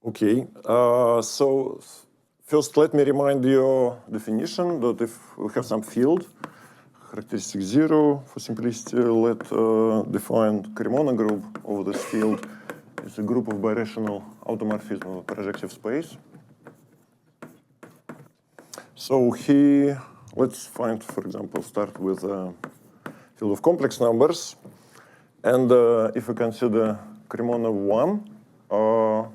Okay, so first let me remind you definition that if we have some field, characteristic 0 for simplicity, let's define Cremona group of this field. It's a group of birational automorphism of projective space. So here, let's find, for example, start with a field of complex numbers. And if we consider Cremona 1,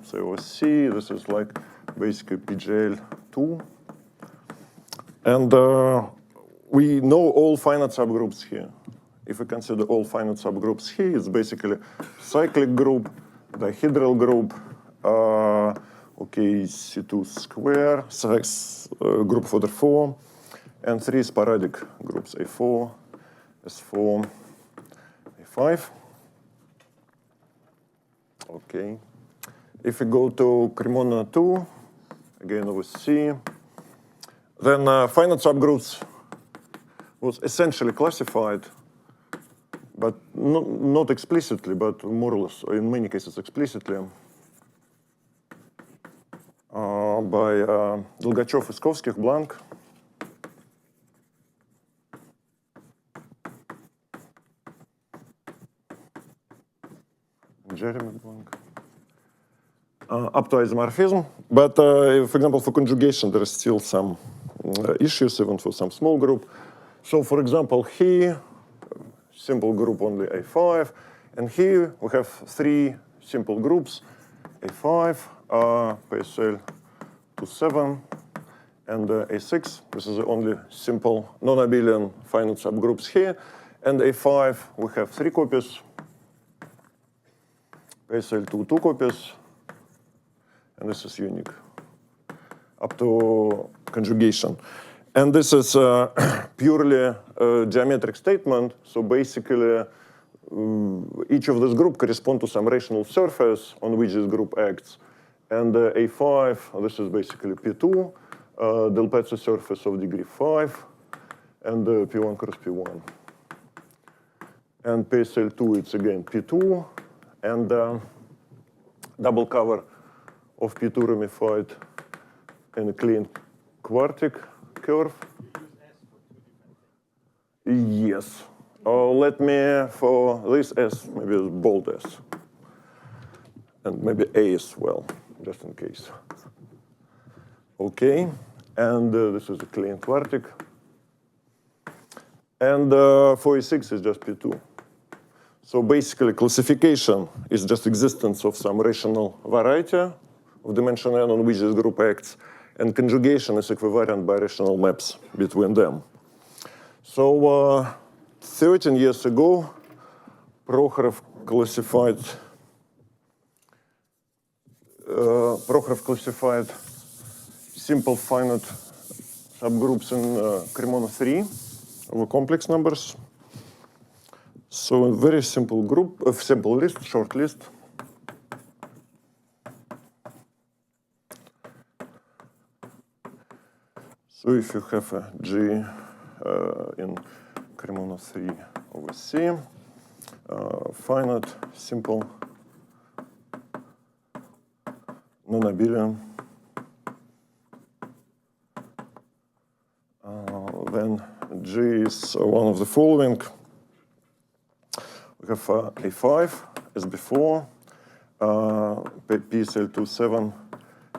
so C, this is like basically PGL2. And we know all finite subgroups here. If we consider all finite subgroups here, it's basically cyclic group, dihedral group, okay, C2 square, group of order 4, and 3 sporadic groups, A4, S4, A5. Okay. If we go to Cremona 2, again with C, then finite subgroups was essentially classified, but not explicitly, but more or less, in many cases explicitly, by Dolgachev, Iskovskih, Blank. Jeremy Blank. Up to isomorphism. But, for example, for conjugation, there are still some issues, even for some small group. So, for example, here, simple group only A5. And here we have 3 simple groups, A5, PSL 27, and A6. This is the only simple non-abelian finite subgroups here. And A5, we have 3 copies, PSL2, 2 copies. And this is unique up to conjugation. And this is purely a geometric statement. So basically, each of this group corresponds to some rational surface on which this group acts. And A5, this is basically P2, Delpezzi surface of degree 5, and P1 cross P1. And PSL2, it's again P2, and double cover of P2 ramified in a clean quartic curve. Yes. Let me, for this S, maybe bold S. And maybe A as well, just in case. Okay. And this is a clean quartic. And for A6 is just P2. So basically, classification is just existence of some rational variety of dimension n on which this group acts, and conjugation is equivalent by rational maps between them. So 13 years ago, Prokhorov classified simple finite subgroups in Cremona 3 over complex numbers. So a very simple group, a simple list, short list. So if you have a G in Cremona 3 over C, finite, simple, non-abelian, then G is one of the following. We have A5 as before, PSL27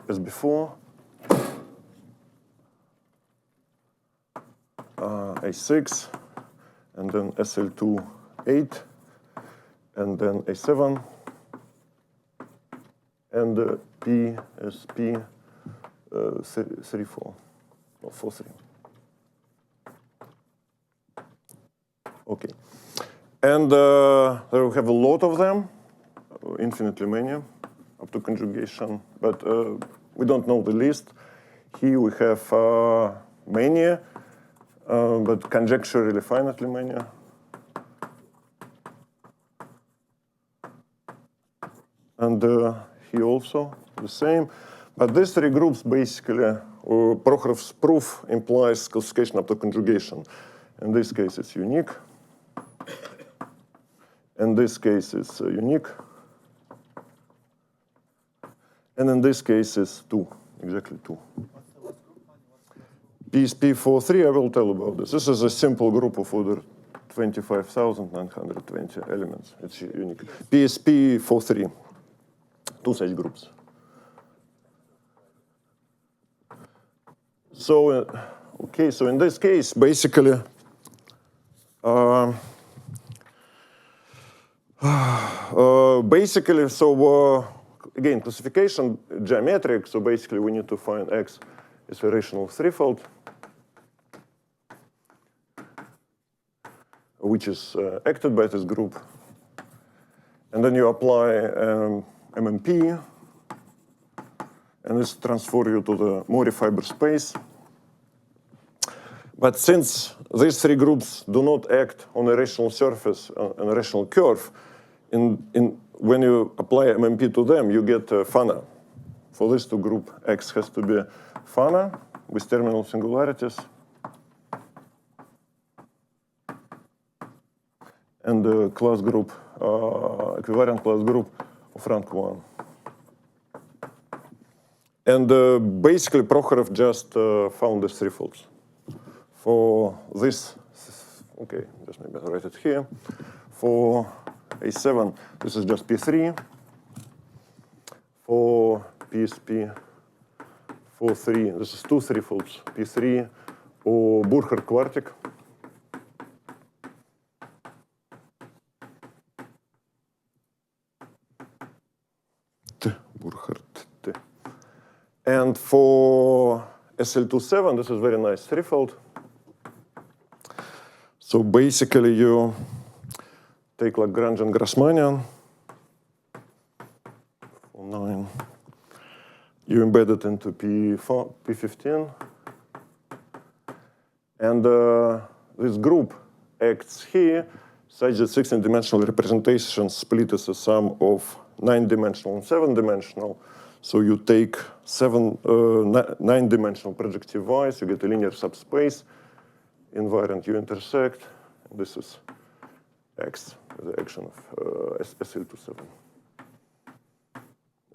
as before, A6, and then SL2, 8, and then A7, and PSP 3, 4, or 4, 3. Okay. And there we have a lot of them, infinitely many, up to conjugation, but we don't know the list. Here we have many, but conjecturally finitely many. And here also the same. But these 3 groups basically, Prokhorov's proof implies classification up to conjugation. In this case, it's unique. In this case, it's unique. And in this case, it's 2, exactly 2. PSP43, I will tell about this. This is a simple group of order 25,920 elements. It's unique. PSP43, 2 such groups. So, okay, so in this case, basically, again, classification, geometric, so basically we need to find X is a rational threefold, which is acted by this group. And then you apply MMP, and this transfers you to the Mori fiber space. But since these 3 groups do not act on a rational surface, on a rational curve, when you apply MMP to them, you get Fana. For this 2 group, X has to be Fana with terminal singularities. And the class group, equivalent class group of rank 1. And basically, Prokhorov just found these threefolds. For this, okay, just maybe I'll write it here. For A7, this is just P3. For PSP43, this is 2 threefolds, P3 or Burkhardt quartic. And for SL27, this is very nice threefold. So basically, you take Lagrangian Grassmannian, 9. You embed it into P15. And this group acts here such that 16-dimensional representation split as a sum of 9-dimensional and 7-dimensional. So you take 9-dimensional projective wise, you get a linear subspace, invariant you intersect. And this is X, the action of SL27.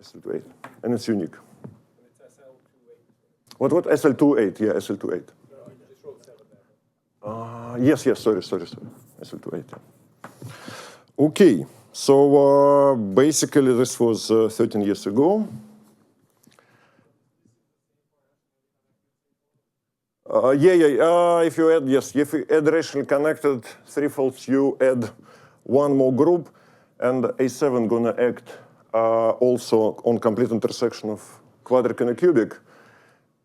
SL28. And it's unique. And it's SL28. What? SL28, yeah, SL28. No, you just wrote 7 there. Yes, sorry. SL28. Yeah. Okay, so basically this was 13 years ago. If you add, if you add rationally connected threefolds, you add 1 more group, and A7 gonna act also on complete intersection of quadric and a cubic.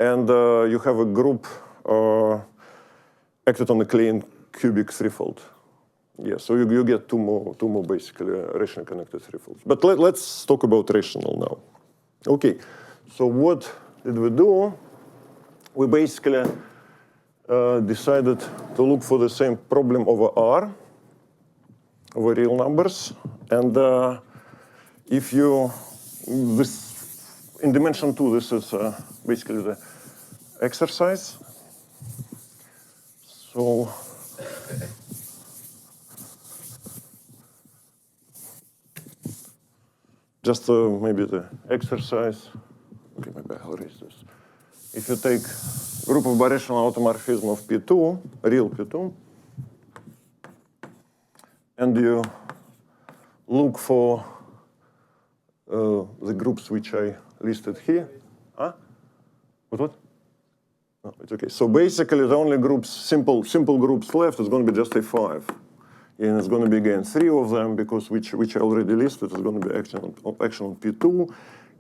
And you have a group acted on a clean cubic threefold. Yeah, so you get two more basically rationally connected threefolds. But let's talk about rational now. Okay, so what did we do? We basically decided to look for the same problem over R, over real numbers. And if you, in dimension 2, this is basically the exercise. So just maybe the exercise. Okay, maybe I'll erase this. If you take group of birational automorphism of P2, real P2, and you look for the groups which I listed here. Huh? What? No, it's okay. So basically, the only groups, simple groups left is going to be just A5. And it's going to be, again, 3 of them, because which I already listed is going to be action on P2,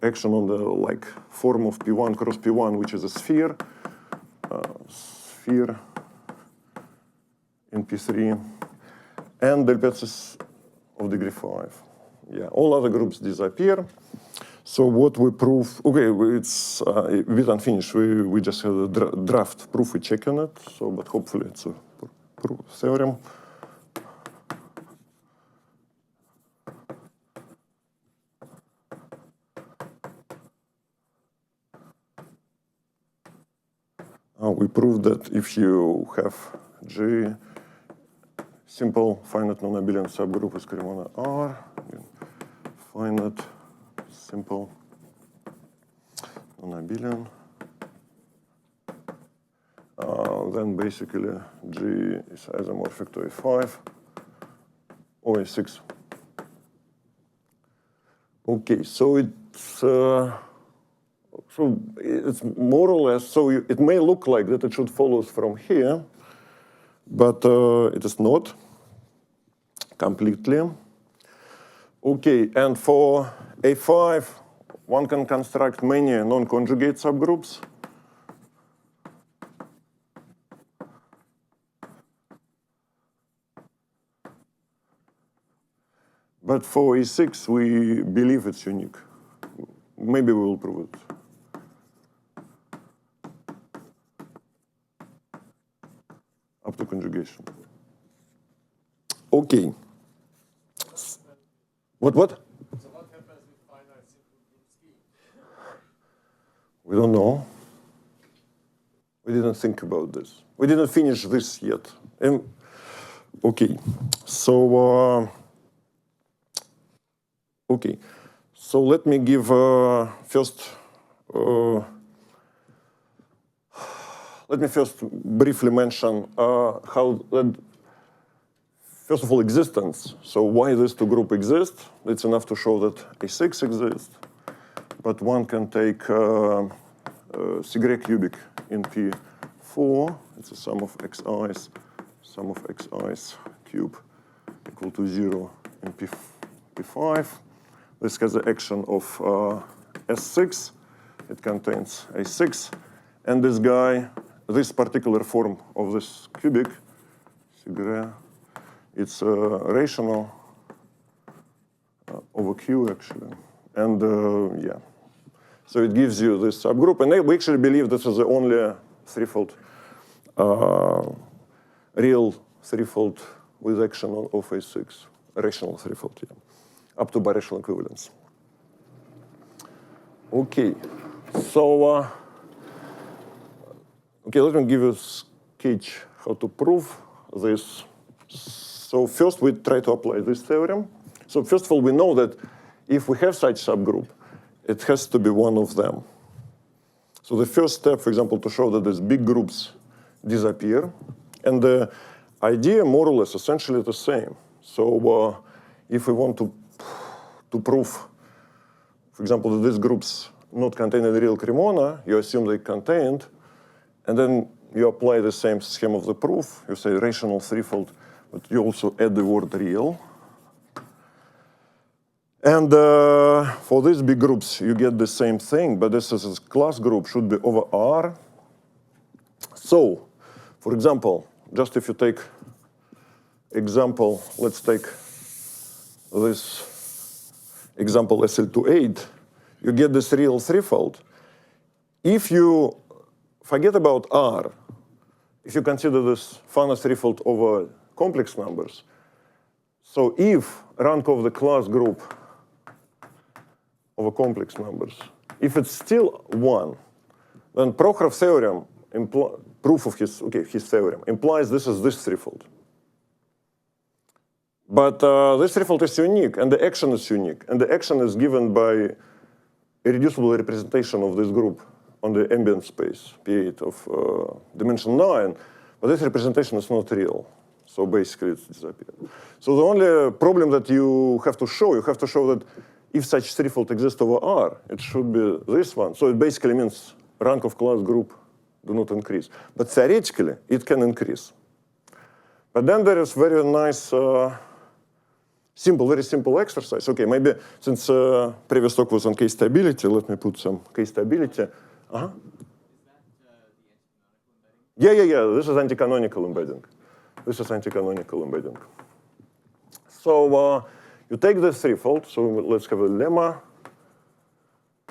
action on the form of P1 cross P1, which is a sphere in P3, and the delpetzes of degree 5. Yeah, all other groups disappear. So what we prove, okay, it's a bit unfinished. We just had a draft proof, we check on it, so, but hopefully it's a proof theorem. We proved that if you have G simple finite non-abelian subgroup with Cremona R, finite simple non-abelian. Then basically G is isomorphic to A5 or A6. Okay, so it's more or less, so it may look like that it should follow from here, but it is not completely. Okay, and for A5, one can construct many non-conjugate subgroups. But for A6, we believe it's unique. Maybe we will prove it. Up to conjugation. Okay. What? So what happens with finite simple group scheme? We don't know. We didn't think about this. We didn't finish this yet. Okay. So, okay. So let me give first. Let me first briefly mention how. First of all, existence. So why these two groups exist? It's enough to show that A6 exists, but one can take Segre cubic in P4. It's a sum of xi's cube equal to 0 in P5. This has the action of S6. It contains A6. And this guy, this particular form of this cubic, Segre, it's rational over Q, actually. And yeah. So it gives you this subgroup. And we actually believe this is the only threefold, real threefold with action of A6, rational threefold, yeah, up to birational equivalence. Okay. So, okay, let me give you a sketch how to prove this. So first we try to apply this theorem. So first of all, we know that if we have such subgroup, it has to be one of them. So the first step, for example, to show that these big groups disappear. And the idea, more or less, essentially the same. So if we want to prove, for example, that these groups not contain the real Cremona, you assume they contained, and then you apply the same scheme of the proof. You say rational threefold, but you also add the word real. And for these big groups, you get the same thing, but this is a class group should be over R. So, for example, just if you take example, let's take this example SL28, you get this real threefold. If you forget about R, if you consider this finite threefold over complex numbers, so if rank of the class group over complex numbers, if it's still 1, then Prokhorov theorem, proof of his theorem, implies this is this threefold. But this threefold is unique, and the action is unique. And the action is given by irreducible representation of this group on the ambient space, P8 of dimension 9. But this representation is not real. So basically, it's disappeared. So the only problem that you have to show that if such threefold exists over R, it should be this one. So it basically means rank of class group do not increase. But theoretically, it can increase. But then there is very nice, very simple exercise. Okay, maybe since previous talk was on k-stability, let me put some k-stability. Uh-huh. Yeah. This is anti-canonical embedding. So you take this threefold. So let's have a lemma.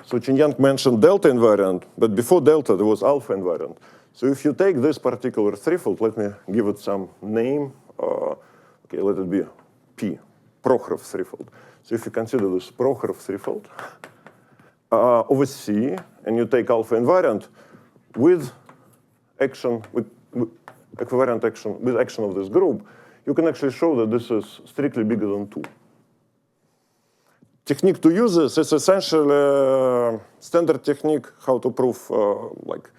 So Chin-Yang mentioned delta invariant, but before delta there was alpha invariant. So if you take this particular threefold, let me give it some name. Okay, let it be P, Prokhorov threefold. So if you consider this Prokhorov threefold over C, and you take alpha invariant with action, with equivariant action, with action of this group, you can actually show that this is strictly bigger than 2. technique to use this is essentially a standard technique how to prove, like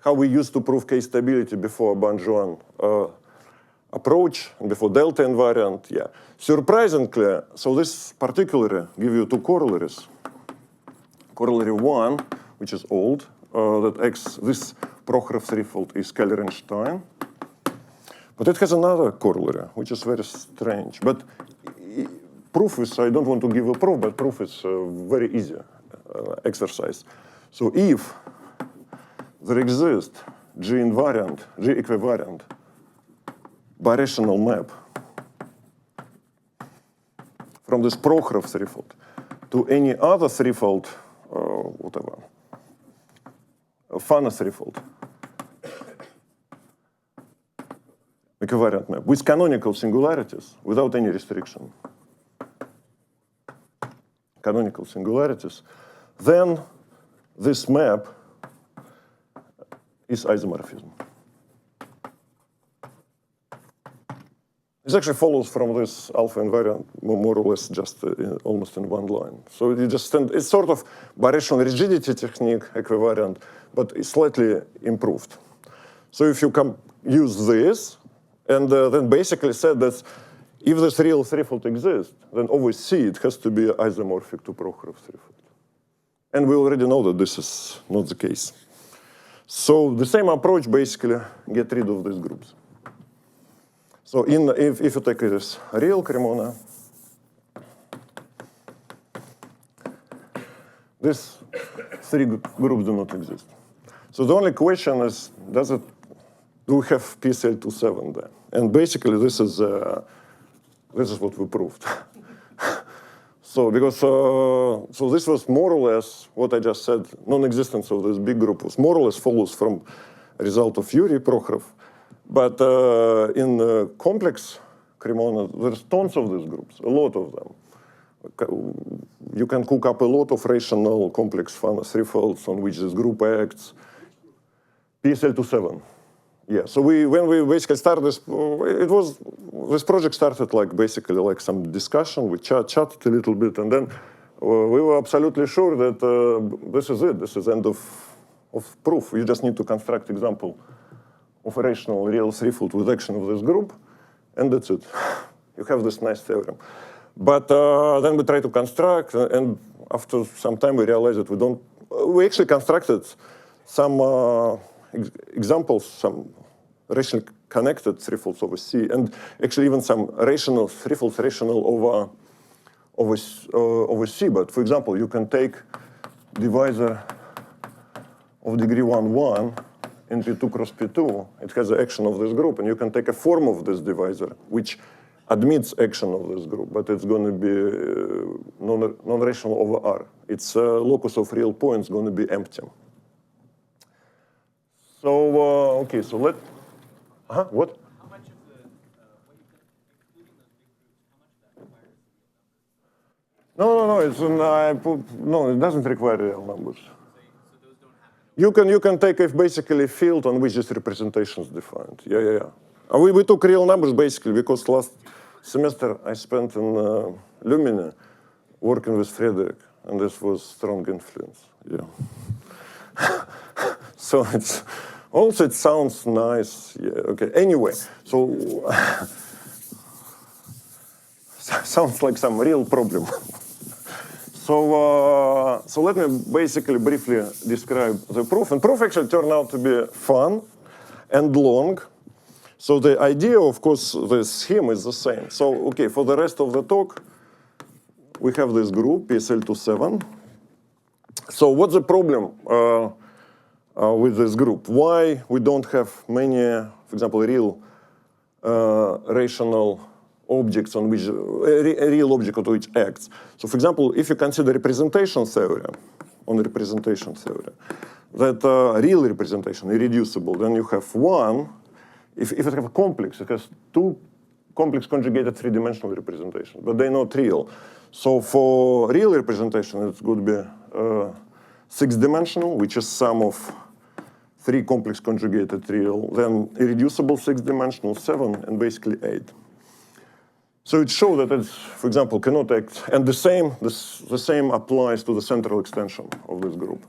how we used to prove k-stability before Banjuan approach, and before delta invariant, yeah. Surprisingly, so this particularly give you two corollaries. Corollary one, which is old, that this Prokhorov threefold is Keller-Einstein. But it has another corollary, which is very strange. But proof is, I don't want to give a proof, but proof is very easy exercise. So if there exists G equivariant birational map from this Prokhorov threefold to any other threefold, whatever, Fana threefold, equivariant map with canonical singularities without any restriction, canonical singularities, then this map is isomorphism. It actually follows from this alpha invariant more or less just almost in one line. So you just it's sort of birational rigidity technique equivariant, but it's slightly improved. So if you use this, and then basically said that if this real threefold exists, then always C, it has to be isomorphic to Prokhorov threefold. And we already know that this is not the case. So the same approach basically get rid of these groups. So if you take this real Cremona, these three groups do not exist. So the only question is, do we have PCL27 there? And basically this is what we proved. So because so this was more or less what I just said. Non-existence of this big group was more or less follows from a result of Yuri Prokhorov. But in complex Cremona, there's tons of these groups, a lot of them. You can cook up a lot of rational complex Fana threefolds on which this group acts. PSL27. Yeah, so when we basically started this, this project started like basically like some discussion, we chatted a little bit, and then we were absolutely sure that this is it, this is end of proof. You just need to construct example of a rational real threefold with action of this group, and that's it. You have this nice theorem. But then we try to construct, and after some time we realized that we actually constructed some examples, some rationally connected threefolds over C, and actually even some rational threefolds rational over C. But for example, you can take divisor of degree 1, 1 in P2 cross P2. It has the action of this group, and you can take a form of this divisor which admits action of this group, but it's going to be non-rational over R. Its locus of real points going to be empty. So, okay, so what? How What? much of the, what you could, including those big groups, how much of that requires real numbers? No, it doesn't require real numbers. So those don't happen. You can take basically a field on which this representation is defined. Yeah. We took real numbers basically because last semester I spent in Lumina working with Frederick, and this was strong influence. Yeah. So it sounds nice. Yeah. Okay. Anyway, so sounds like some real problem. So let me basically briefly describe the proof. And proof actually turned out to be fun and long. So the idea, of course, the scheme is the same. So, okay, for the rest of the talk, we have this group, PSL27. So what's the problem with this group? Why we don't have many, for example, real rational objects on which, a real object on which acts. So for example, if you consider representation theory, that real representation, irreducible, then you have one. If it has a complex, it has two complex conjugated three-dimensional representations, but they're not real. So for real representation, it's going to be six-dimensional, which is sum of three complex conjugated real, then irreducible six-dimensional, 7, and basically 8. So it shows that it's, for example, cannot act, and the same applies to the central extension of this group.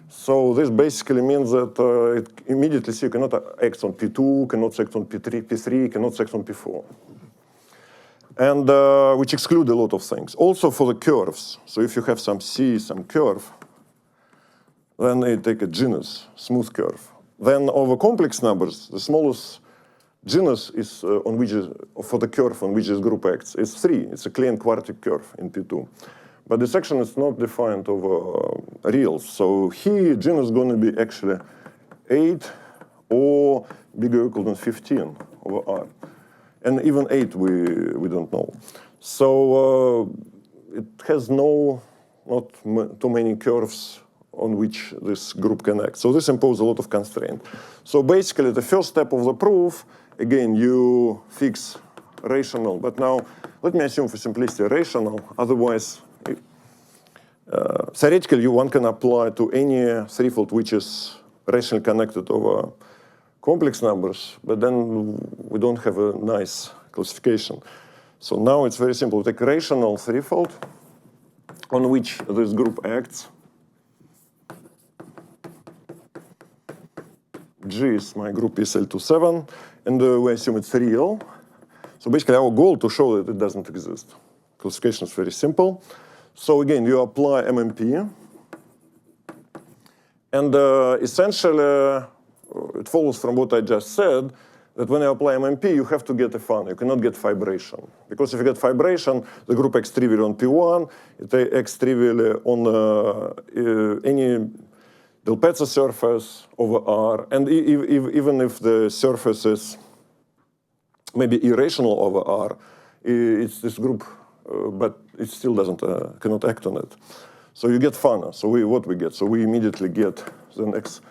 So this basically means that it immediately see you cannot act on P2, cannot act on P3, cannot act on P4. And which exclude a lot of things. Also for the curves. So if you have some C, some curve, then they take a genus, smooth curve. Then over complex numbers, the smallest genus is on which is, for the curve on which this group acts is 3. It's a clean quartic curve in P2. But this action is not defined over reals. So here, genus is going to be actually 8 or bigger or equal than 15 over R. And even 8 we don't know. So it has not too many curves on which this group can act. So this imposes a lot of constraint. So basically, the first step of the proof, again, you fix rational. But now, let me assume for simplicity rational. Otherwise, theoretically, one can apply to any threefold which is rationally connected over complex numbers. But then we don't have a nice classification. So now it's very simple. We take rational threefold on which this group acts. G is my group SL27, and we assume it's real. So basically, our goal to show that it doesn't exist. Classification is very simple. So again, you apply MMP, and essentially, it follows from what I just said, that when you apply MMP, you have to get a fun. You cannot get fibration. Because if you get fibration, the group acts trivially on P1, it acts trivially on any Delpezza surface over R, and even if the surface is maybe irrational over R, it's this group, but it still cannot act on it. So you get Fana. So what we get? So we immediately get the next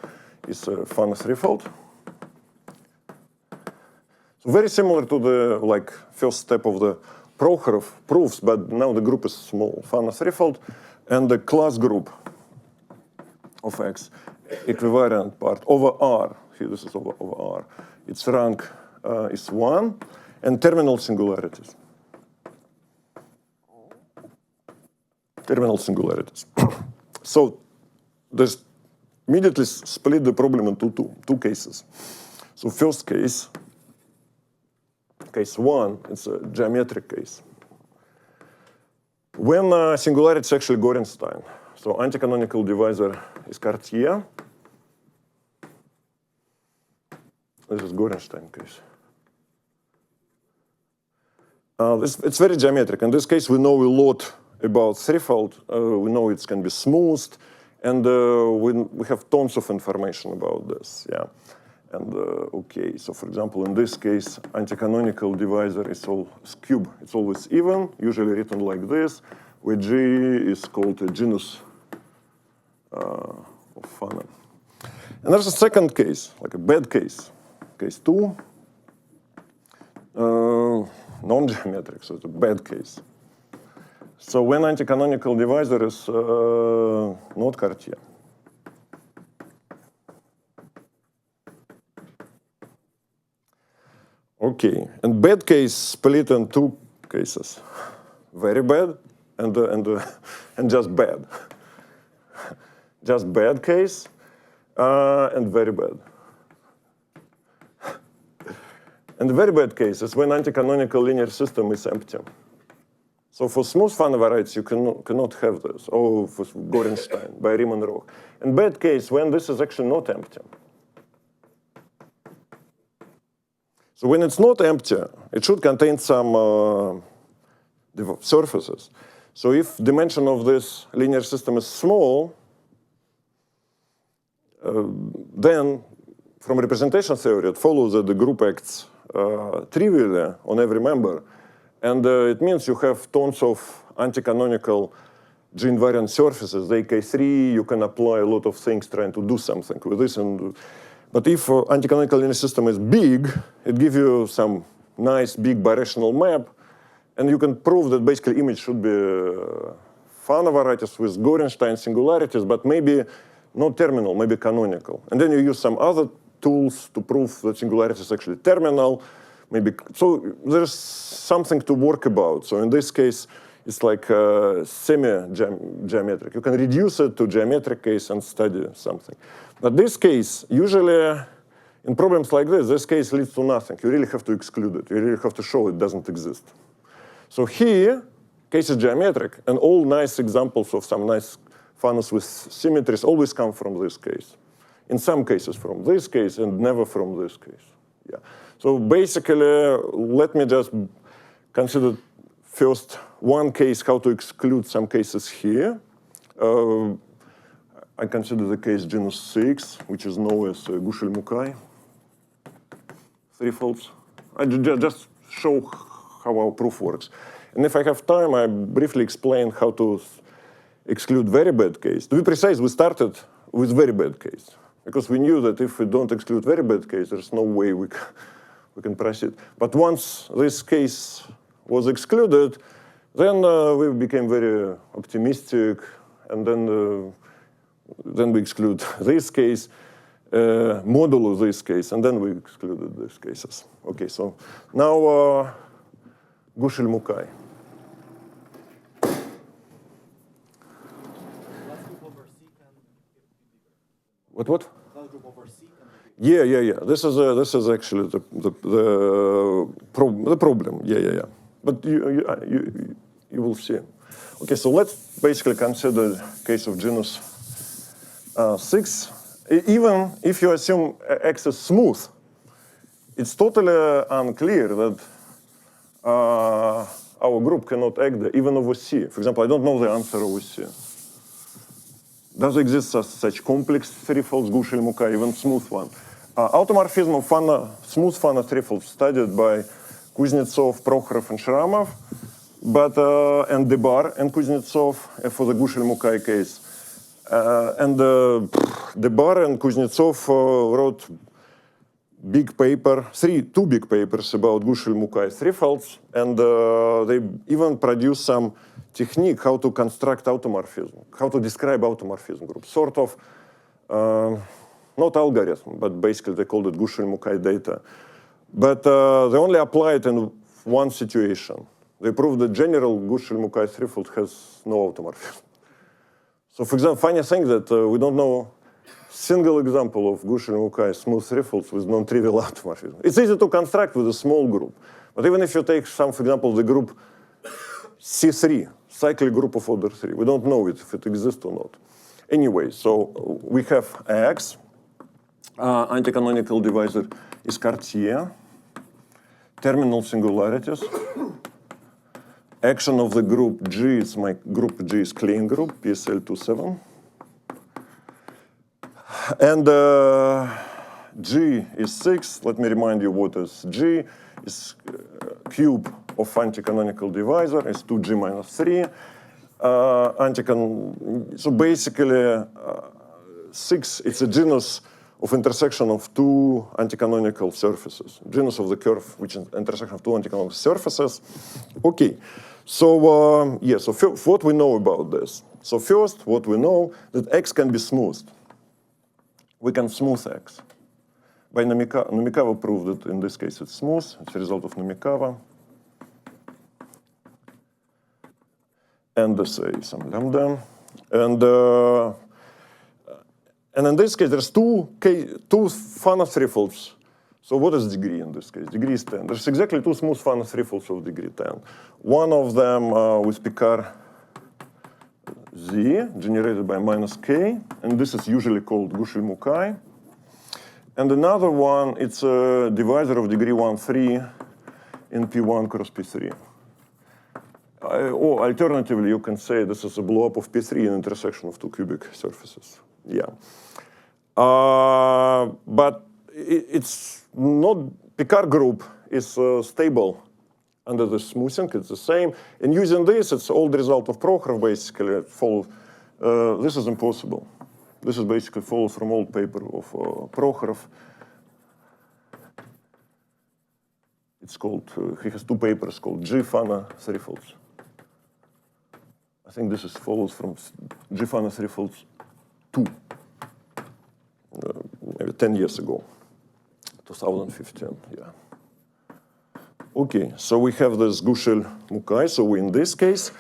is Fana threefold. So very similar to the first step of the Prokhorov proofs, but now the group is small, Fana threefold, and the class group of X, equivariant part over R. Here, this is over R. Its rank is 1, and terminal singularities. Terminal singularities. So there's immediately split the problem into two cases. So first case 1, it's a geometric case. When singularity is actually Gorenstein. So anti-canonical divisor is Cartier. This is Gorenstein case. It's very geometric. In this case, we know a lot about threefold. We know it can be smoothed, and we have tons of information about this. Yeah, and okay. So for example, in this case, anti-canonical divisor is all cube. It's always even, usually written like this, where G is called a genus of Fana. And there's a second case, like a bad case, case 2, non-geometric, so it's a bad case. So when anti-canonical divisor is not Cartier. Okay, and bad case split in two cases, very bad and just bad. Just bad case and very bad. And the very bad case is when anti-canonical linear system is empty. So for smooth Fana varieties, you cannot have this. Or for Gorenstein by Riemann Roch. And bad case when this is actually not empty. So when it's not empty, it should contain some surfaces. So if dimension of this linear system is small, then from representation theory, it follows that the group acts trivially on every member. And it means you have tons of anti-canonical G-invariant surfaces. They K3, you can apply a lot of things trying to do something with this. But if anti-canonical linear system is big, it gives you some nice big birational map. And you can prove that basically image should be Fana varieties with Gorenstein singularities, but maybe not terminal, maybe canonical. And then you use some other tools to prove that singularity is actually terminal. maybe. So there's something to work about. So in this case, it's like semi-geometric. You can reduce it to geometric case and study something. But this case, usually in problems like this case leads to nothing. You really have to exclude it. You really have to show it doesn't exist. So here, case is geometric, and all nice examples of some nice funnels with symmetries always come from this case. In some cases from this case, and never from this case. Yeah. So basically, let me just consider first one case, how to exclude some cases here. I consider the case genus 6, which is known as Gushel-Mukai threefolds. I just show how our proof works. And if I have time, I briefly explain how to exclude very bad case. To be precise, we started with very bad case, because we knew that if we don't exclude very bad case, there's no way we can proceed. But once this case was excluded, then we became very optimistic, and then we exclude this case, modulo this case, and then we excluded these cases. Okay, so now Gushel-Mukai. What? Yeah. This is actually the problem. Yeah. But you will see. Okay, so let's basically consider the case of genus 6. Even if you assume X is smooth, it's totally unclear that our group cannot act there, even over C. For example, I don't know the answer over C. Does exist such complex threefolds, Gushel-Mukai, even smooth one? Automorphism of smooth Fano threefolds studied by Kuznetsov, Prokhorov, and Sharamov, and Debar and Kuznetsov for the Gushel-Mukai case. And Debar and Kuznetsov wrote two big papers about Gushel-Mukai threefolds, and they even produced some technique how to construct automorphism, how to describe automorphism groups, sort of, not algorithm, but basically they called it Gushel-Mukai data. But they only apply it in one situation. They proved that general Gushel-Mukai threefold has no automorphism. So for example, funny thing that we don't know single example of Gushel-Mukai smooth threefolds with non-trivial automorphism. It's easy to construct with a small group. But even if you take some, for example, the group C3, cyclic group of order 3, we don't know if it exists or not. Anyway, so we have X, anti-canonical divisor is Cartier, terminal singularities. Action of the group G is group G is Klein group, PSL27. And G is 6. Let me remind you what is G. Is cube of anti-canonical divisor is 2G minus 3. So basically, 6, it's a genus of intersection of two anti-canonical surfaces. Genus of the curve, which is intersection of two anti-canonical surfaces. Okay, so so what we know about this? So first, what we know, that X can be smoothed. We can smooth X. By Nomikawa proved that in this case it's smooth. It's a result of Nomikawa. And say some lambda. And in this case, there's two Fano threefolds. So what is degree in this case? Degree is 10. There's exactly two smooth Fano threefolds of degree 10. One of them with Picard Z, generated by minus K. And this is usually called Gushel-Mukai. And another one, it's a divisor of degree 1, 3 in P1 cross P3. Or alternatively, you can say this is a blow-up of P3 in intersection of two cubic surfaces. Yeah. But it's not, Picard group is stable under the smoothing, it's the same. And using this, it's all the result of Prokhorov, basically. It follows, this is impossible. This is basically follows from old paper of Prokhorov. It's called, he has two papers called G-Fano threefolds. I think this is follows from G-Fano threefolds 2, maybe 10 years ago, 2015, yeah. Okay, so we have this Gushel-Mukai, so in this case,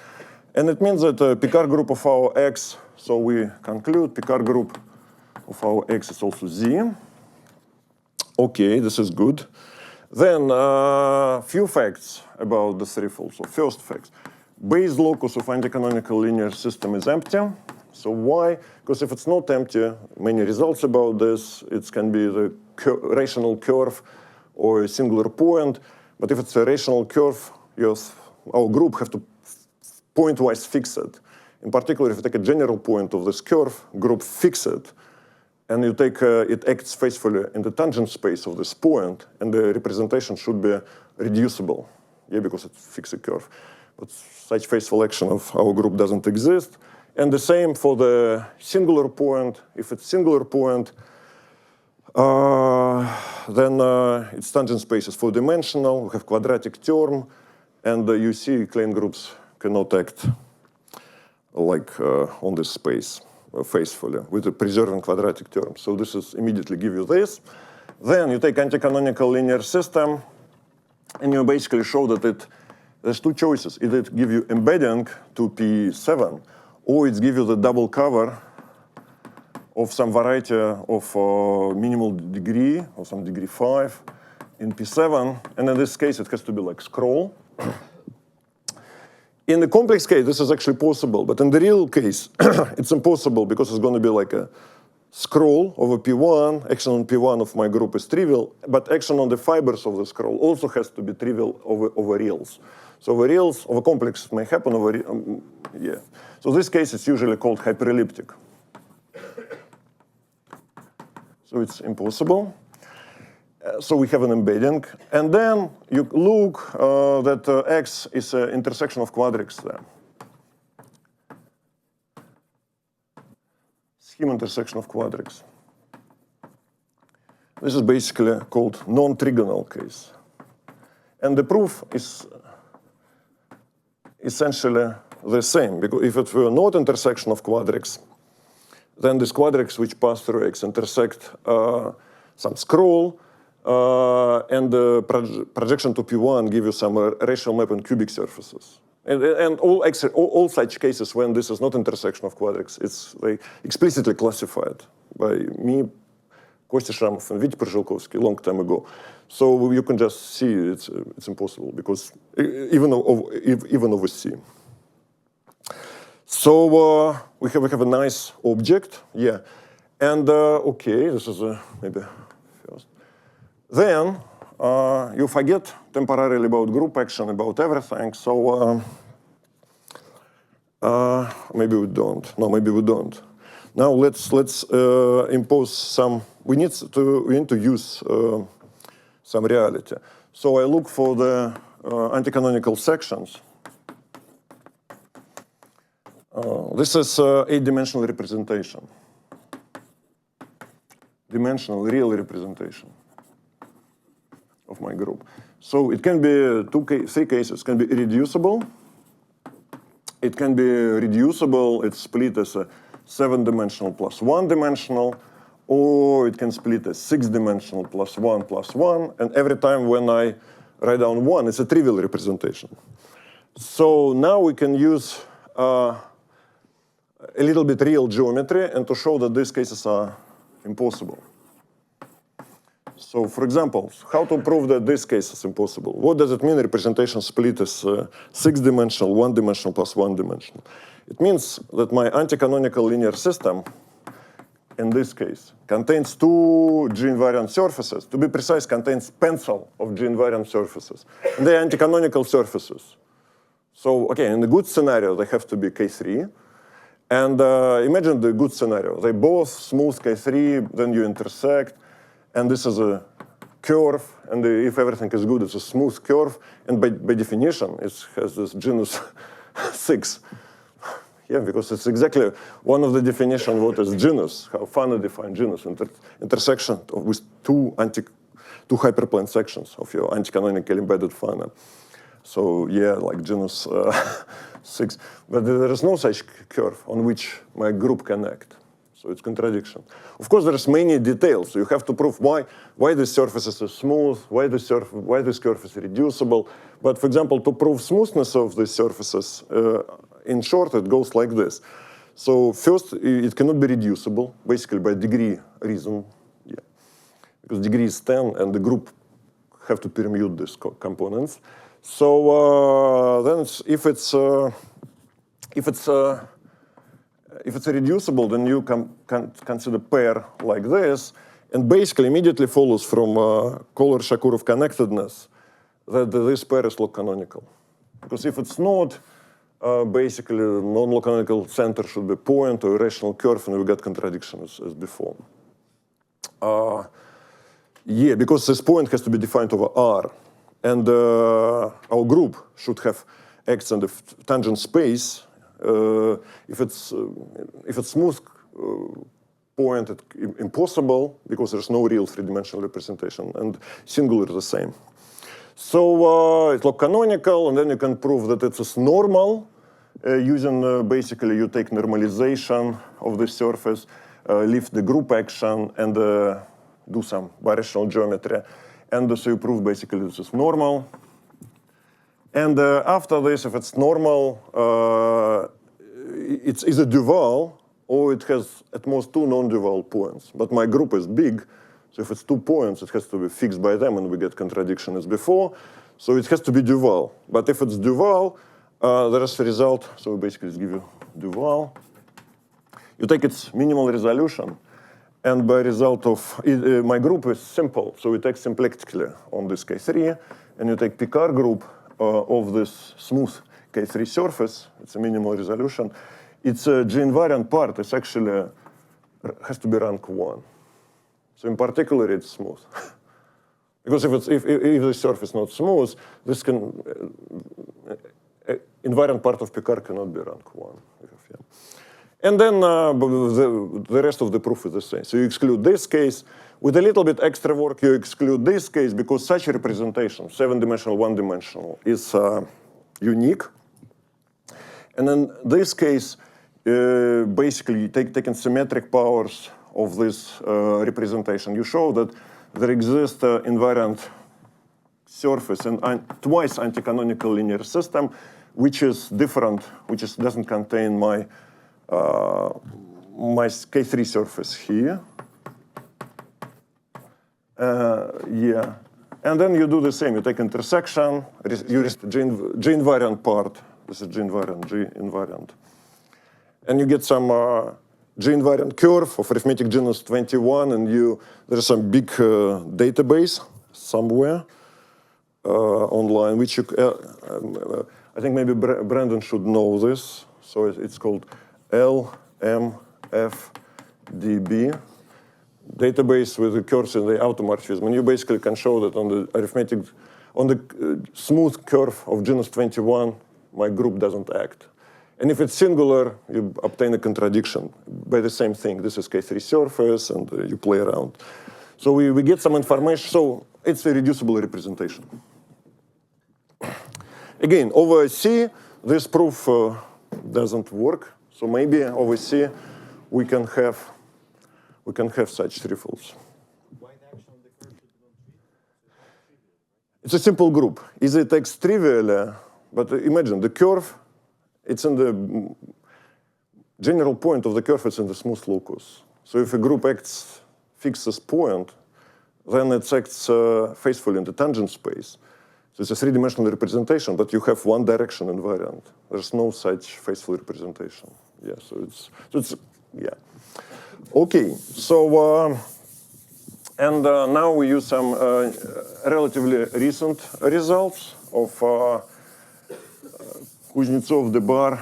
and it means that Picard group of our X, so we conclude Picard group of our X is also Z. Okay, this is good. Then few facts about the threefold. So first fact, base locus of anti-canonical linear system is empty. So why? Because if it's not empty, many results about this. It can be the rational curve or a singular point. But if it's a rational curve, our group have to point-wise fix it. In particular, if you take a general point of this curve, group fix it, and you take it acts faithfully in the tangent space of this point, and the representation should be reducible, because it fixes a curve. But such faithful action of our group doesn't exist. And the same for the singular point. If it's singular point, then its tangent space is four-dimensional. We have quadratic term, and you see Klein groups cannot act like on this space faithfully with the preserving quadratic term. So this is immediately give you this. Then you take anti-canonical linear system, and you basically show that there's two choices. Either it give you embedding to P7, or it give you the double cover of some variety of minimal degree, or some degree 5 in P7. And in this case, it has to be like scroll. In the complex case, this is actually possible. But in the real case, it's impossible because it's going to be like a scroll over P1. Action on P1 of my group is trivial. But action on the fibers of the scroll also has to be trivial over reals. So over reals, over complex may happen over, So this case is usually called hyperelliptic. So it's impossible. So we have an embedding. And then you look that X is an intersection of quadrics there. Scheme intersection of quadrics. This is basically called non-trigonal case. And the proof is essentially the same. Because if it were not intersection of quadrics, then these quadrics which pass through X intersect some scroll, and the projection to P1 give you some rational map on cubic surfaces. And all such cases when this is not intersection of quadrics, it's explicitly classified by me, Kostya Shramov, and Vity Przylkovsky long time ago. So you can just see it's impossible because even over C. So we have a nice object, and okay, this is maybe first. Then you forget temporarily about group action, about everything. So maybe we don't. No, maybe we don't. Now let's impose some. We need to use some reality. So I look for the anti-canonical sections. This is eight-dimensional representation. Dimensional, real representation of my group. So it can be three cases. It can be irreducible. It can be reducible. It's split as a 7-dimensional plus 1-dimensional, or it can split as 6-dimensional plus 1 plus 1. And every time when I write down 1, it's a trivial representation. So now we can use a little bit real geometry and to show that these cases are impossible. So for example, how to prove that this case is impossible? What does it mean representation split is 6-dimensional, 1-dimensional plus 1-dimensional? It means that my anti-canonical linear system, in this case, contains two G-invariant surfaces. To be precise, contains pencil of G-invariant surfaces. And they are anti-canonical surfaces. So, okay, in the good scenario, they have to be K3. And imagine the good scenario. They both smooth K3, then you intersect. And this is a curve. And if everything is good, it's a smooth curve. And by definition, it has this genus 6. Because it's exactly one of the definitions what is genus, how Fana defined genus, intersection with two hyperplane sections of your anti-canonical embedded Fana. So like genus 6. But there is no such curve on which my group can act. So it's contradiction. Of course, there's many details. So you have to prove why this surface is so smooth, why this curve is reducible. But for example, to prove smoothness of these surfaces, in short, it goes like this. So first, it cannot be reducible, basically by degree reason, because degree is 10, and the group have to permute these components. So then, if it's reducible, then you can consider pair like this, and basically immediately follows from Kohler-Shakurov connectedness that this pair is log-canonical. Because if it's not, basically the non-log-canonical center should be point or irrational curve, and we get contradiction as before. Because this point has to be defined over R, and our group should have X in the tangent space. If it's smooth point, it's impossible because there's no real three-dimensional representation, and singular is the same. So it's log-canonical, and then you can prove that it's normal using basically you take normalization of the surface, lift the group action, and do some birational geometry, and so you prove basically this is normal. And after this, if it's normal, it's either dual or it has at most two non-dual points. But my group is big, so if it's 2 points, it has to be fixed by them, and we get contradiction as before. So it has to be dual. But if it's dual, there is a result. So we basically give you dual. You take its minimal resolution, and by result of my group is simple. So we take symplectically on this K3, and you take Picard group of this smooth K3 surface. It's a minimal resolution. Its G-invariant part is actually has to be rank 1. So in particular, it's smooth. Because if the surface is not smooth, this can invariant part of Picard cannot be rank 1. And then the rest of the proof is the same. So you exclude this case. With a little bit extra work, you exclude this case because such a representation, 7-dimensional, 1-dimensional, is unique. And in this case, basically taking symmetric powers of this representation, you show that there exists an invariant surface in twice anti-canonical linear system, which is different, which doesn't contain my K3 surface here. And then you do the same. You take intersection, you G-invariant part. This is G-invariant, G-invariant. And you get some G-invariant curve of arithmetic genus 21, and there's some big database somewhere online, which I think maybe Brandon should know this. So it's called LMFDB, database with the curves in the automorphism. And you basically can show that on the smooth curve of genus 21, my group doesn't act. And if it's singular, you obtain a contradiction by the same thing. This is K3 surface, and you play around. So we get some information. So it's a reducible representation. Again, over C, this proof doesn't work. So maybe over C, we can have such threefolds. Why the action of the curve should be not trivial? It's a simple group. Either it takes trivially, but imagine the curve. It's in the general point of the curve. It's in the smooth locus. So if a group fixes point, then it acts faithfully in the tangent space. So it's a three-dimensional representation, but you have one direction invariant. There's no such faithful representation. Yeah. So it's yeah. Okay. So and now we use some relatively recent results of Kuznetsov, Debar,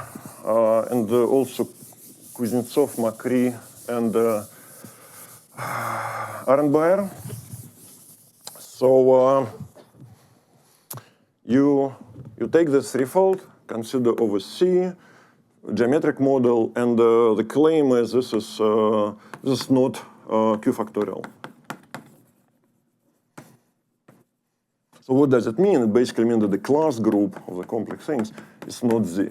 and also Kuznetsov, Macri, and Arenbaer. So you take this threefold, consider over C, geometric model, and the claim is this is not Q factorial. So what does it mean? It basically means that the class group of the complex things is not Z.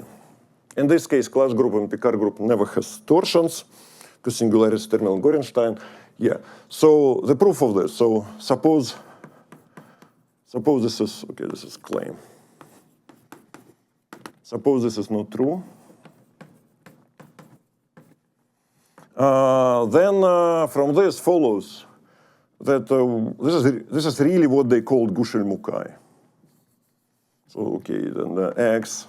In this case, class group and Picard group never has torsions. co-singularity terminal Gorenstein. Yeah. So the proof of this. So suppose this is okay. This is claim. Suppose this is not true. Then from this follows that this is really what they called Gushel-Mukai. So okay, then the X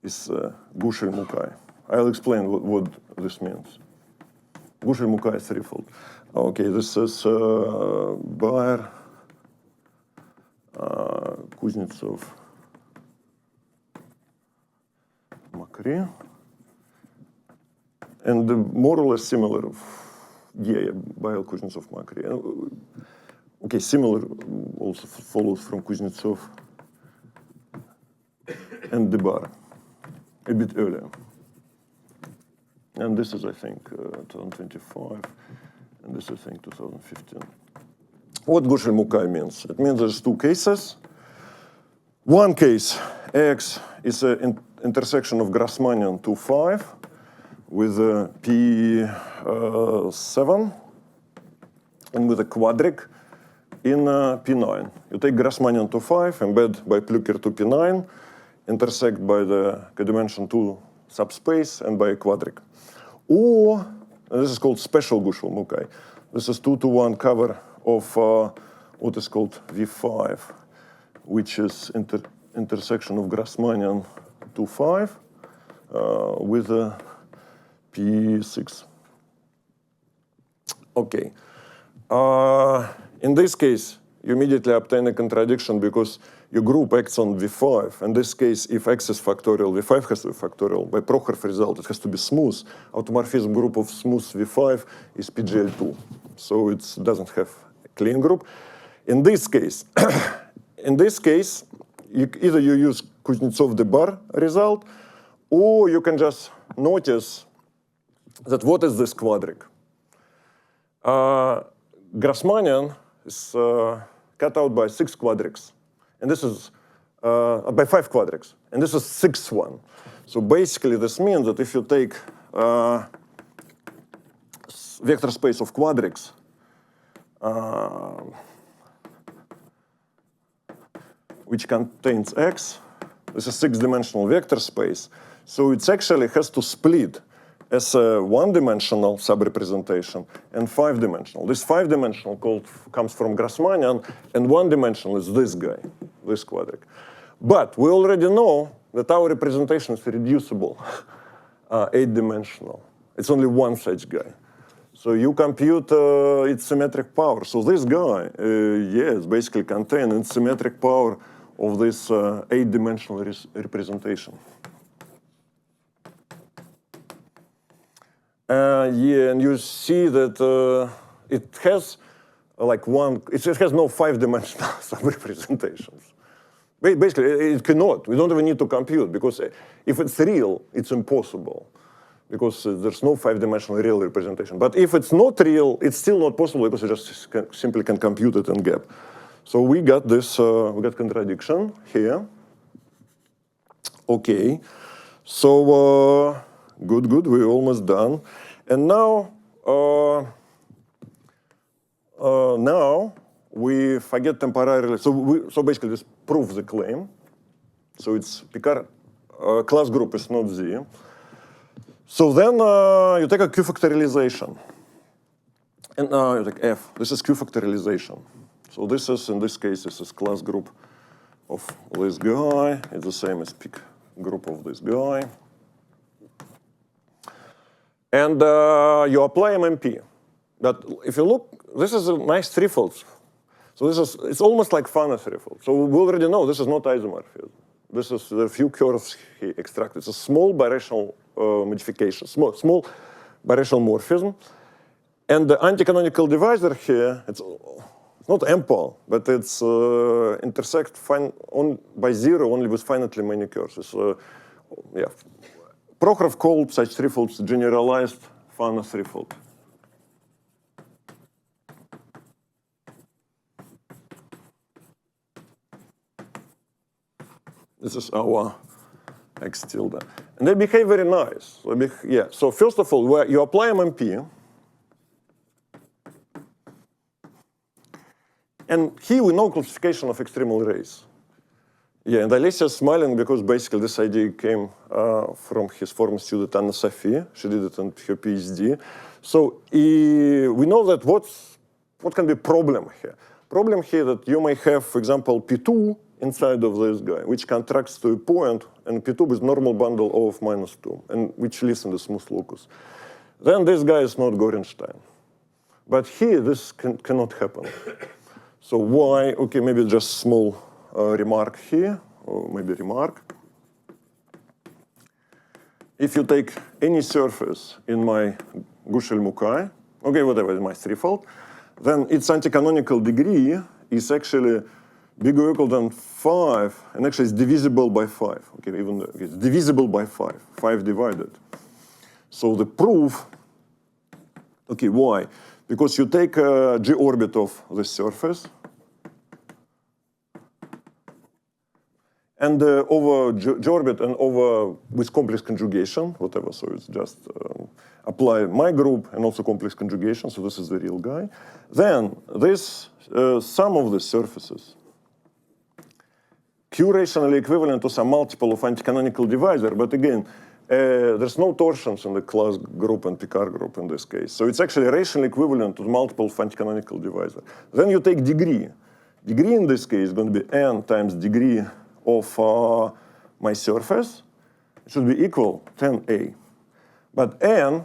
is Gushel-Mukai. I'll explain what this means. Gushel-Mukai is threefold. Okay, this is Bayer, Kuznetsov, Makri, and more or less similar. Yeah, Bayer, Kuznetsov, Makri. Okay, similar also follows from Kuznetsov and Debar, a bit earlier. And this is, I think, 2025, and this is, I think, 2015. What Gushel-Mukai means? It means there's two cases. One case, X is an intersection of Grassmannian 2,5 with a P7 and with a quadric in P9. You take Grassmannian 2,5, embed by Plücker to P9, intersect by the codimension 2 subspace and by a quadric. Or, and this is called special Gushel-Mukai. This is 2-to-1 cover of what is called V5, which is intersection of Grassmannian 2,5 with a P6. Okay. In this case, you immediately obtain a contradiction because your group acts on V5. In this case, if X is factorial, V5 has to be factorial. By Prokhorov result, it has to be smooth. Automorphism group of smooth V5 is PGL2. So it doesn't have a clean group. In this case, either you use Kuznetsov-Debar result, or you can just notice that what is this quadric? Grassmannian is cut out by 6 quadrics. And this is by 5 quadrics. And this is 6th one. So basically, this means that if you take vector space of quadrics, which contains X, this is 6-dimensional vector space. So it actually has to split as a 1-dimensional subrepresentation and 5-dimensional. This 5-dimensional comes from Grassmannian, and 1-dimensional is this guy, this quadric. But we already know that our representation is reducible, 8-dimensional. It's only one such guy. So you compute its symmetric power. So this guy, yes, basically contains its symmetric power of this 8-dimensional representation. Yeah, and you see that it has like it has no 5-dimensional subrepresentations. Basically, it cannot. We don't even need to compute, because if it's real, it's impossible, because there's no 5-dimensional real representation. But if it's not real, it's still not possible, because you just simply can compute it in gap. So we got this, we got contradiction here. Okay, so good, we're almost done. And now, now we forget temporarily. So basically, this proves the claim. So it's Picard class group is not Z. So then you take a Q factorialization, and now you take F. This is Q factorialization. So this is, in this case, this is class group of this guy. It's the same as pick group of this guy. And you apply MMP. But if you look, this is a nice threefold. So it's almost like Fana threefold. So we already know this is not isomorphism. This is the few curves he extracted. It's a small birational modification, small birational morphism. And the anti-canonical divisor here, it's not MPOL, but it's intersect by 0 only with finitely many curves. It's, yeah. Prokhorov called such threefolds generalized Fana threefold. This is our X tilde. And they behave very nice. So first of all, where you apply MMP, and here we know classification of extremal arrays. Yeah, and Alessia's smiling because basically this idea came from his former student Anna Safi. She did it in her PhD. So we know that what can be problem here? Problem here that you may have, for example, P2 inside of this guy, which contracts to a point, and P2 with normal bundle O of -2, and which lives in the smooth locus. Then this guy is not Gorenstein. But here, this cannot happen. So why? Okay, maybe just small remark here, or maybe remark. If you take any surface in my Gushel-Mukai, okay, whatever, in my threefold, then its anti-canonical degree is actually bigger or equal than 5, and actually it's divisible by 5. Okay, even though it's divisible by 5, 5 divided. So the proof, okay, why? Because you take a G orbit of the surface, and over G orbit and over with complex conjugation, whatever, so it's just apply my group and also complex conjugation, so this is the real guy. Then this sum of the surfaces, Q rationally equivalent to some multiple of anti-canonical divisor, but again, there's no torsions in the class group and Picard group in this case. So it's actually rationally equivalent to the multiple of anti-canonical divisor. Then you take degree. Degree in this case is going to be n times degree of my surface. It should be equal 10a. But n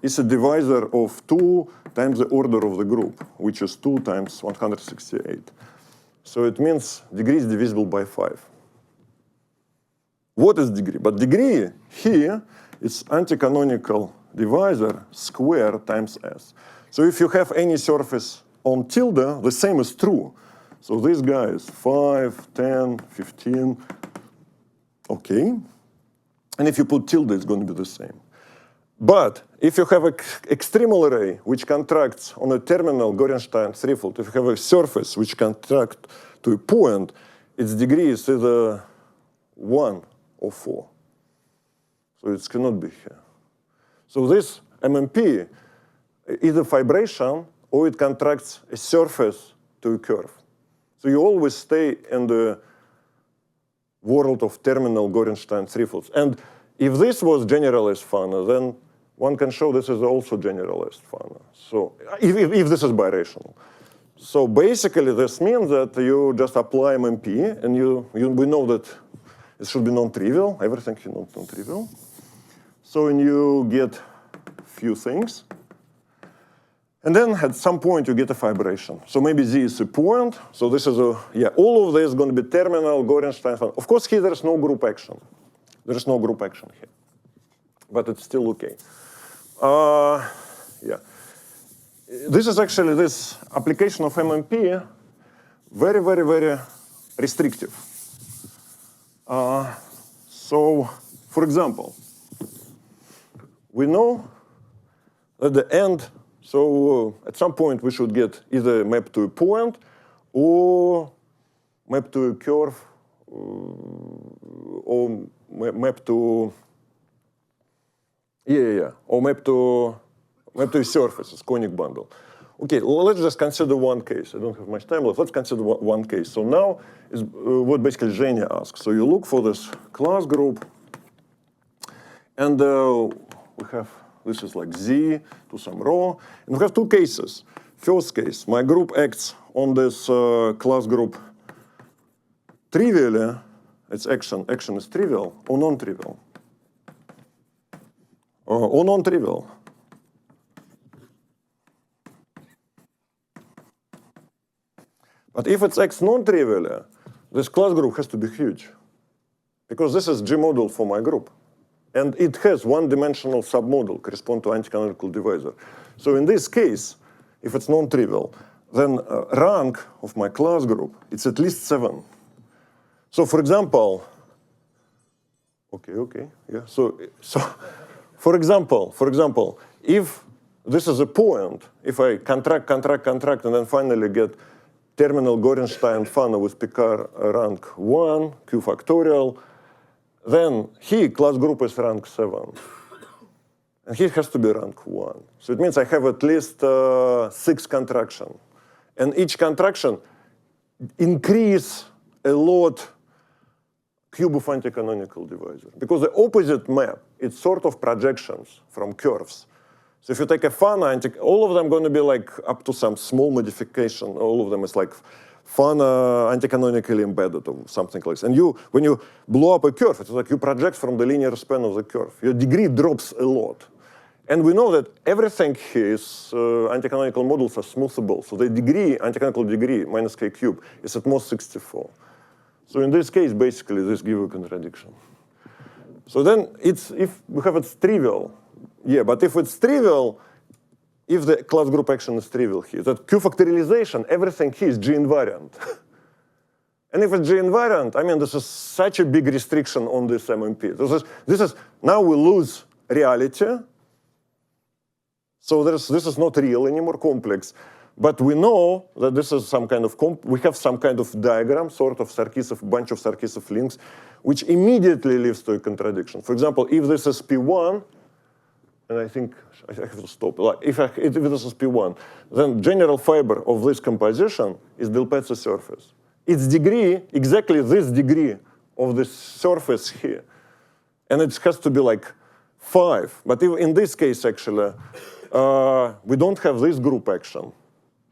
is a divisor of 2 times the order of the group, which is 2 times 168. So it means degree is divisible by 5. What is degree? But degree here is anti-canonical divisor square times s. So if you have any surface on tilde, the same is true. So this guy is 5, 10, 15, okay. And if you put tilde, it's going to be the same. But if you have an extremal array which contracts on a terminal Gorenstein threefold, if you have a surface which contracts to a point, its degree is either 1 or 4. So it cannot be here. So this MMP, either fibration or it contracts a surface to a curve. So you always stay in the world of terminal Gorenstein threefolds. And if this was generalized Fana, then one can show this is also generalized Fana. So if this is birational. So basically this means that you just apply MMP and we know that it should be non-trivial, everything is non-trivial. So when you get few things, and then at some point you get a fibration. So maybe Z is a point. So this is all of this is going to be terminal Gorenstein. Of course, here there's no group action. There is no group action here, but it's still okay. This is actually this application of MMP, very, very, very restrictive. So, for example, we know at the end, so at some point we should get either map to a point or map to a curve or map to or map to a surface, it's conic bundle. Okay, well, let's just consider one case. I don't have much time left. Let's consider one case. So now is what basically Zhenya asks. So you look for this class group, and we have, this is like Z to some rho, and we have two cases. First case, my group acts on this class group trivially, its action is trivial or non-trivial. Or non-trivial. But if it's X non-trivial, this class group has to be huge. Because this is G model for my group. And it has one-dimensional submodel correspond to anti-canonical divisor. So in this case, if it's non-trivial, then rank of my class group, it's at least 7. So for example, So for example, if this is a point, if I contract, and then finally get terminal Gorenstein Fana with Picard rank 1, Q factorial, then he, class group is rank 7. And he has to be rank 1. So it means I have at least 6 contraction. And each contraction increase a lot cube of anti-canonical divisor. Because the opposite map, it's sort of projections from curves. So if you take a Fana, all of them going to be like up to some small modification. All of them is like Fana anti-canonically embedded or something like this. And when you blow up a curve, it's like you project from the linear span of the curve. Your degree drops a lot. And we know that everything here is anti-canonical models are smoothable. So the degree, anti-canonical degree, minus k cube, is at most 64. So in this case, basically, this gives a contradiction. So then if we have it's trivial, yeah, but if it's trivial, if the class group action is trivial here, that Q factorialization, everything here is G invariant. And if it's G invariant, I mean, this is such a big restriction on this MMP. This is now we lose reality. So this is not real anymore, complex. But we know that this is some kind of, we have some kind of diagram, sort of Sarkisov, bunch of Sarkisov links, which immediately leads to a contradiction. For example, if this is P1, and I think I have to stop. Like if this is P1, then general fiber of this composition is Delpezzo surface. Its degree, exactly this degree of this surface here. And it has to be like 5. But if, in this case, actually, we don't have this group action.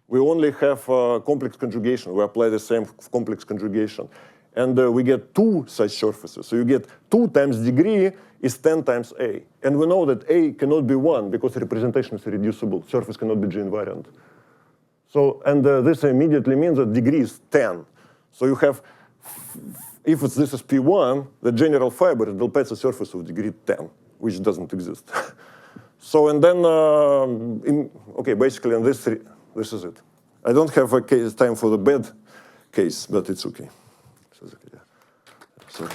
We only have complex conjugation. We apply the same complex conjugation. And we get 2 such surfaces. So you get 2 times degree is 10 times A. And we know that A cannot be 1 because representation is irreducible. Surface cannot be G invariant. So, and this immediately means that degree is 10. So you have, if this is P1, the general fiber is Delpezzo surface of degree 10, which doesn't exist. So, and then, okay, basically, in this is it. I don't have a time for the bad case, but it's okay. So,